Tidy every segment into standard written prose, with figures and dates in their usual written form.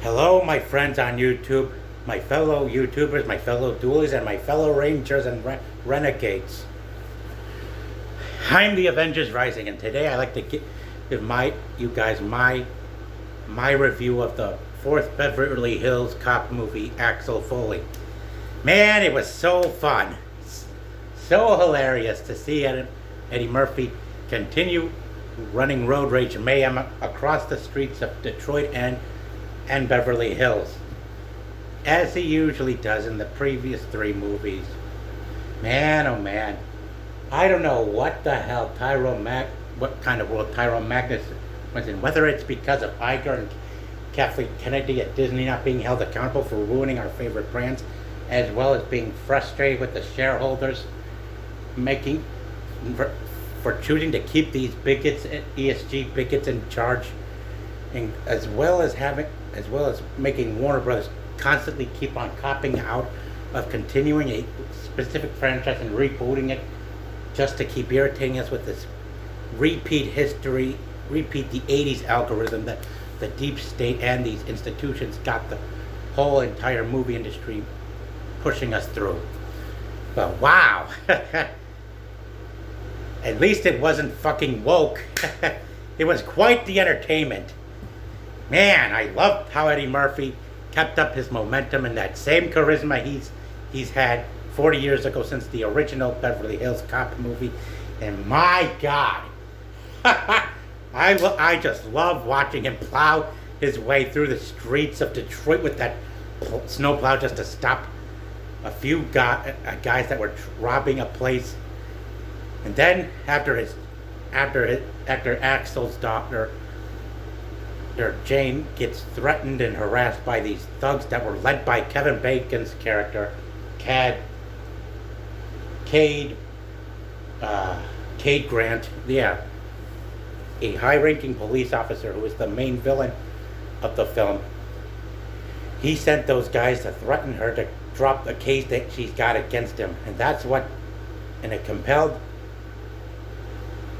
Hello, my friends on YouTube, my fellow YouTubers, my fellow duelies, and my fellow Rangers and Renegades. I'm the Avengers Rising, and today I like to give you guys my review of the fourth Beverly Hills Cop movie, Axel Foley. Man, it was so fun, so hilarious to see Eddie Murphy continue running road rage mayhem across the streets of Detroit and Beverly Hills, as he usually does in the previous three movies. Man, oh man, I don't know what the hell what kind of world Tyrone Magnus was in. Whether it's because of Iger and Kathleen Kennedy at Disney not being held accountable for ruining our favorite brands, as well as being frustrated with the shareholders for choosing to keep these bigots, ESG bigots, in charge, and as well as making Warner Brothers constantly keep on copping out of continuing a specific franchise and rebooting it just to keep irritating us with this repeat the 80s algorithm that the deep state and these institutions got the whole entire movie industry pushing us through. But wow. At least it wasn't fucking woke. It was quite the entertainment. Man, I loved how Eddie Murphy kept up his momentum and that same charisma he's had 40 years ago since the original Beverly Hills Cop movie. And my God, I just love watching him plow his way through the streets of Detroit with that snowplow just to stop a few guys that were robbing a place. And then after Axel's daughter Jane gets threatened and harassed by these thugs that were led by Kevin Bacon's character, Cade Grant, a high-ranking police officer who is the main villain of the film. He sent those guys to threaten her to drop the case that she's got against him, and it compelled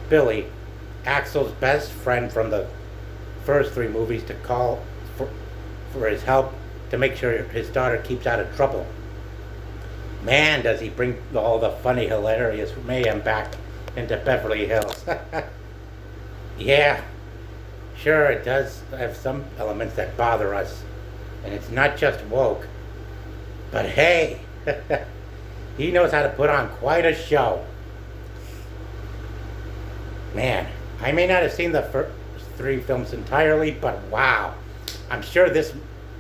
Billy, Axel's best friend from the first three movies, to call for his help to make sure his daughter keeps out of trouble. Man, does he bring all the funny, hilarious mayhem back into Beverly Hills. Yeah, sure, it does have some elements that bother us, and it's not just woke, but hey, he knows how to put on quite a show. Man, I may not have seen the first three films entirely, but wow, I'm sure this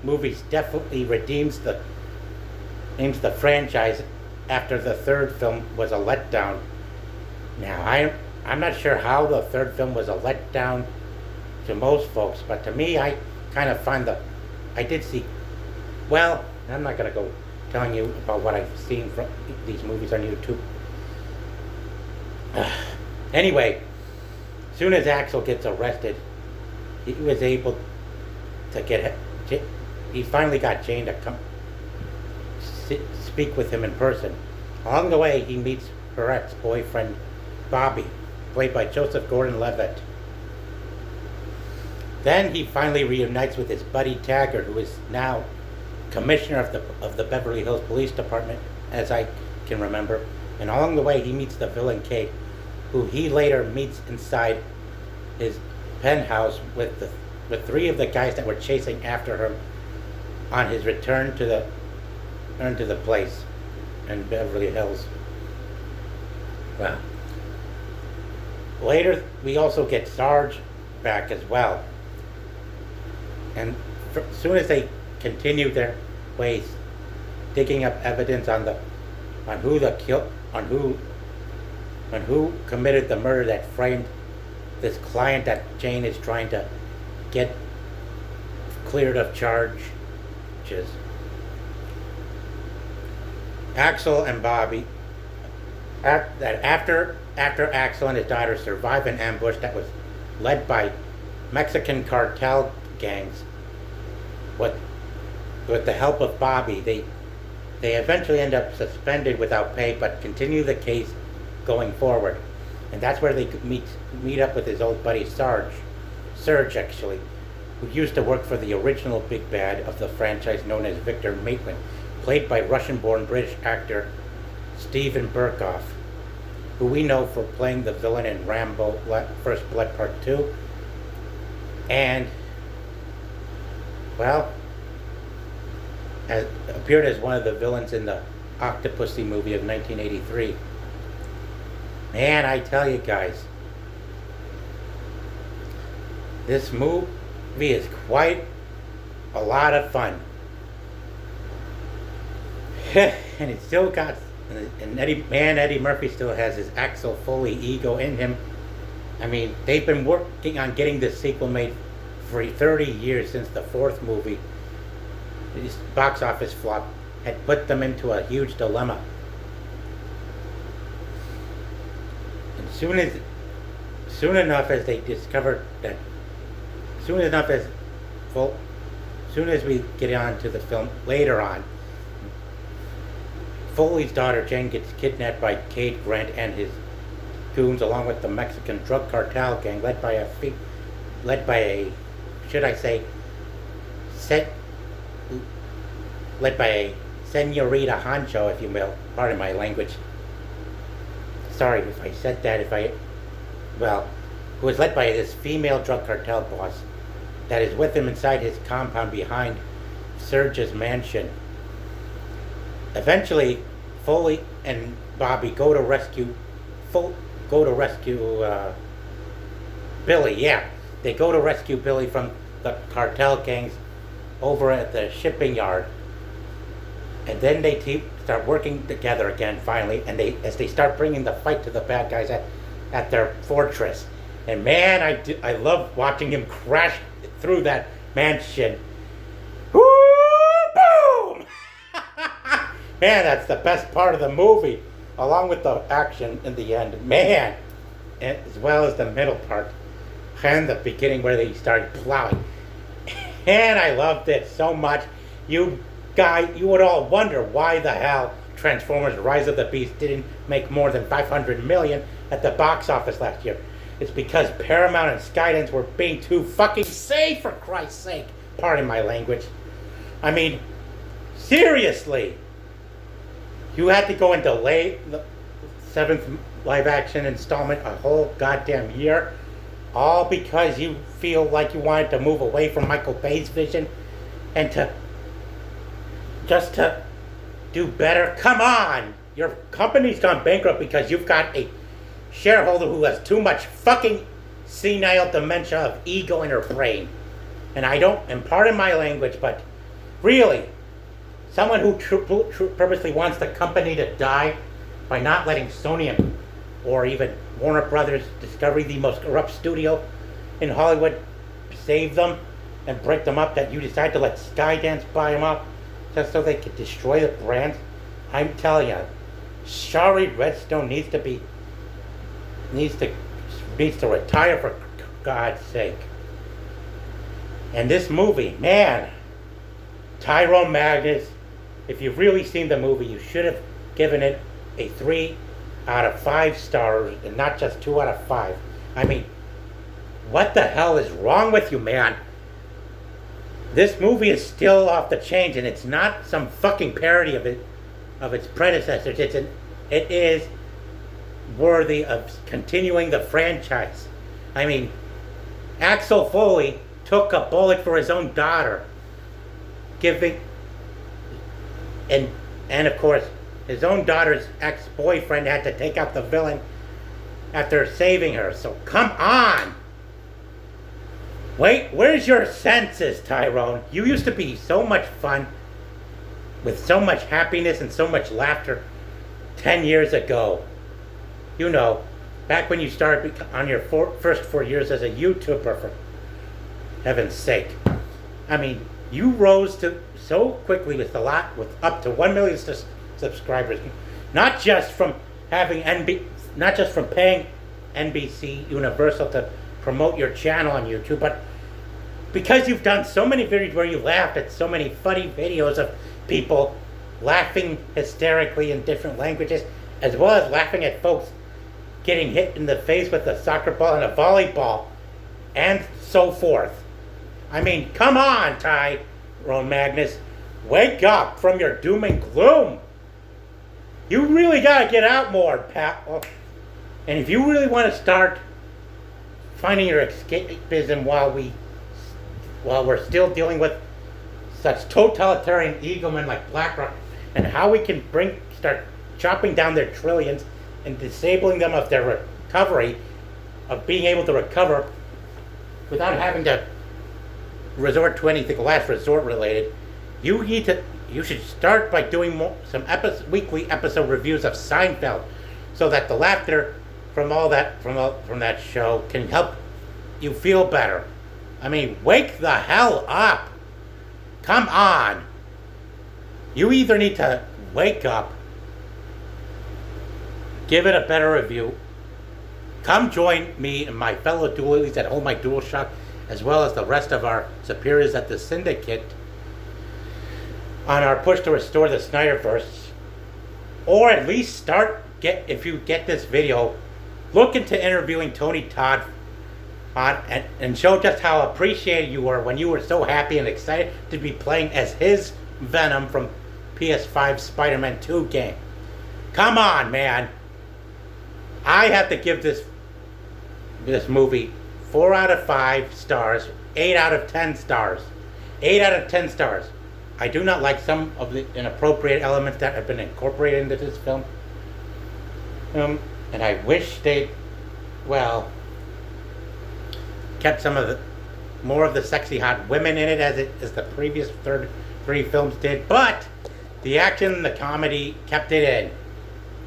movie definitely redeems the franchise after the third film was a letdown. Now, I'm not sure how the third film was a letdown to most folks, but to me, I kind of find well, I'm not going to go telling you about what I've seen from these movies on YouTube. Anyway, as soon as Axel gets arrested, he was able to he finally got Jane to come speak with him in person. Along the way, he meets her ex-boyfriend, Bobby, played by Joseph Gordon-Levitt. Then he finally reunites with his buddy Taggart, who is now commissioner of the Beverly Hills Police Department, as I can remember. And along the way, he meets the villain Kate, who he later meets inside his penthouse with three of the guys that were chasing after him on his return to the place in Beverly Hills. Wow. Later, we also get Sarge back as well. And as soon as they continue their ways, digging up evidence on who committed the murder that framed this client that Jane is trying to get cleared of charges. Axel and Bobby, after Axel and his daughter survive an ambush that was led by Mexican cartel gangs, with the help of Bobby, they eventually end up suspended without pay, but continue the case going forward. And that's where they meet up with his old buddy Serge, actually, who used to work for the original big bad of the franchise known as Victor Maitland, played by Russian-born British actor Steven Berkoff, who we know for playing the villain in Rambo First Blood Part 2, and, well, appeared as one of the villains in the Octopussy movie of 1983. Man, I tell you guys, this movie is quite a lot of fun. And it still got, and Eddie Murphy still has his Axel Foley ego in him. I mean, they've been working on getting this sequel made for 30 years since the fourth movie. This box office flop had put them into a huge dilemma. And soon enough as they discovered that, soon as we get on to the film later on, Foley's daughter Jane gets kidnapped by Cade Grant and his goons, along with the Mexican drug cartel gang led by a Senorita Honcho, if you will. Pardon my language. Sorry if I said that. Who is led by this female drug cartel boss that is with him inside his compound behind Serge's mansion. Eventually, Foley and Bobby go to rescue Billy. Yeah, they go to rescue Billy from the cartel gangs over at the shipping yard, and then they start working together again finally. And as they start bringing the fight to the bad guys at their fortress. And man, I love watching him crash through that mansion. Woo! Boom! Man, that's the best part of the movie, along with the action in the end. Man, as well as the middle part and the beginning where they started plowing. And I loved it so much. You would all wonder why the hell Transformers Rise of the Beast didn't make more than $500 million at the box office last year. It's because Paramount and Skydance were being too fucking safe, for Christ's sake. Pardon my language. I mean, seriously. You had to go and delay the 7th live action installment a whole goddamn year, all because you feel like you wanted to move away from Michael Bay's vision and to do better. Come on! Your company's gone bankrupt because you've got a shareholder who has too much fucking senile dementia of ego in her brain. And pardon my language, but really, someone who purposely wants the company to die by not letting Sony or even Warner Brothers Discovery, the most corrupt studio in Hollywood, save them and break them up, that you decide to let Skydance buy them up just so they could destroy the brand. I'm telling you, Shari Redstone needs to retire, for God's sake. And this movie, man, Tyrone Magnus, if you've really seen the movie, you should have given it a 3 out of 5 stars and not just 2 out of 5. I mean, what the hell is wrong with you, man? This movie is still off the chain, and it's not some fucking parody of its predecessors. It is worthy of continuing the franchise. I mean, Axel Foley took a bullet for his own daughter, and of course, his own daughter's ex-boyfriend had to take out the villain after saving her. So come on! Wait, where's your senses, Tyrone? You used to be so much fun, with so much happiness and so much laughter 10 years ago. You know, back when you started on your first 4 years as a YouTuber, for heaven's sake. I mean, you rose to so quickly with up to 1 million subscribers, not just from paying NBC Universal to promote your channel on YouTube, but because you've done so many videos where you laughed at so many funny videos of people laughing hysterically in different languages, as well as laughing at folks getting hit in the face with a soccer ball and a volleyball, and so forth. I mean, come on, Tyrone Magnus. Wake up from your doom and gloom. You really gotta get out more, pal. And if you really want to start finding your escapism while we're still dealing with such totalitarian egomen like BlackRock, and how we can start chopping down their trillions and disabling them of their recovery, of being able to recover without having to resort to anything last resort related, you should start by doing some weekly episode reviews of Seinfeld, so that the laughter from that show can help you feel better. I mean, wake the hell up. Come on. You either need to wake up, give it a better review, come join me and my fellow dualies at Hold My DualShock, as well as the rest of our superiors at the Syndicate, on our push to restore the Snyderverse. Or at least if you get this video, look into interviewing Tony Todd and show just how appreciated you were when you were so happy and excited to be playing as his Venom from PS5 Spider-Man 2 game. Come on, man. I have to give this movie 4 out of 5 stars, 8 out of 10 stars. 8 out of 10 stars. I do not like some of the inappropriate elements that have been incorporated into this film. And I wish they'd, kept more of the sexy hot women in it as the previous 3 films did. But the action and the comedy kept it in.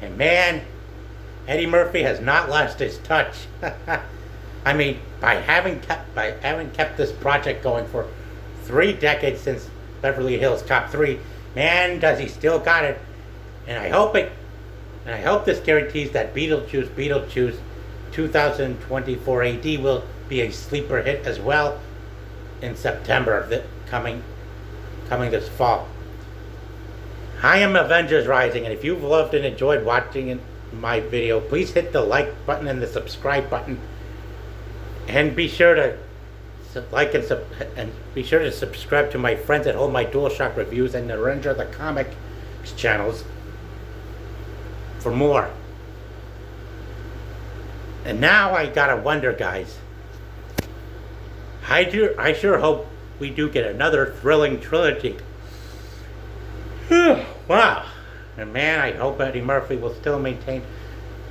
And man, Eddie Murphy has not lost his touch. I mean, by having kept this project going for 3 decades since Beverly Hills Cop 3, man, does he still got it. And I hope this guarantees that Beetlejuice 2024 AD will be a sleeper hit as well in September, coming this fall. I am Avengers Rising, and if you've loved and enjoyed watching my video, please hit the like button and the subscribe button, and be sure to be sure to subscribe to my friends at Hold My DualShock Reviews and the Ranger the Comics channels for more. And now I gotta wonder, guys. I sure hope we do get another thrilling trilogy. Wow. And man, I hope Eddie Murphy will still maintain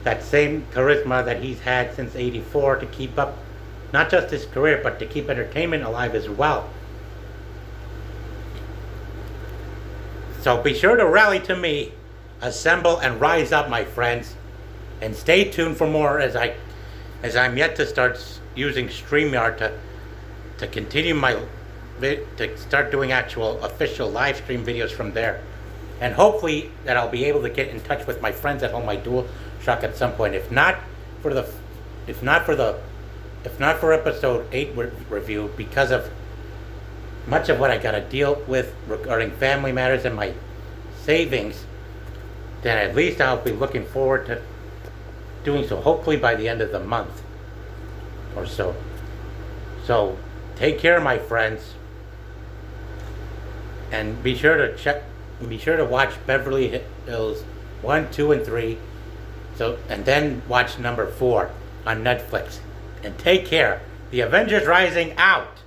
that same charisma that he's had since '84 to keep up not just his career, but to keep entertainment alive as well. So be sure to rally to me, assemble and rise up, my friends, and stay tuned for more as I'm yet to start using StreamYard to continue to start doing actual official live stream videos from there. And hopefully that I'll be able to get in touch with my friends at Hold My DualShock at some point. If not for episode 8 review, because of much of what I gotta deal with regarding family matters and my savings, then at least I'll be looking forward to doing so, hopefully by the end of the month or so. So take care, my friends, and be sure to watch Beverly Hills 1, 2, and 3. And then watch number 4 on Netflix. And take care. The Avengers Rising out.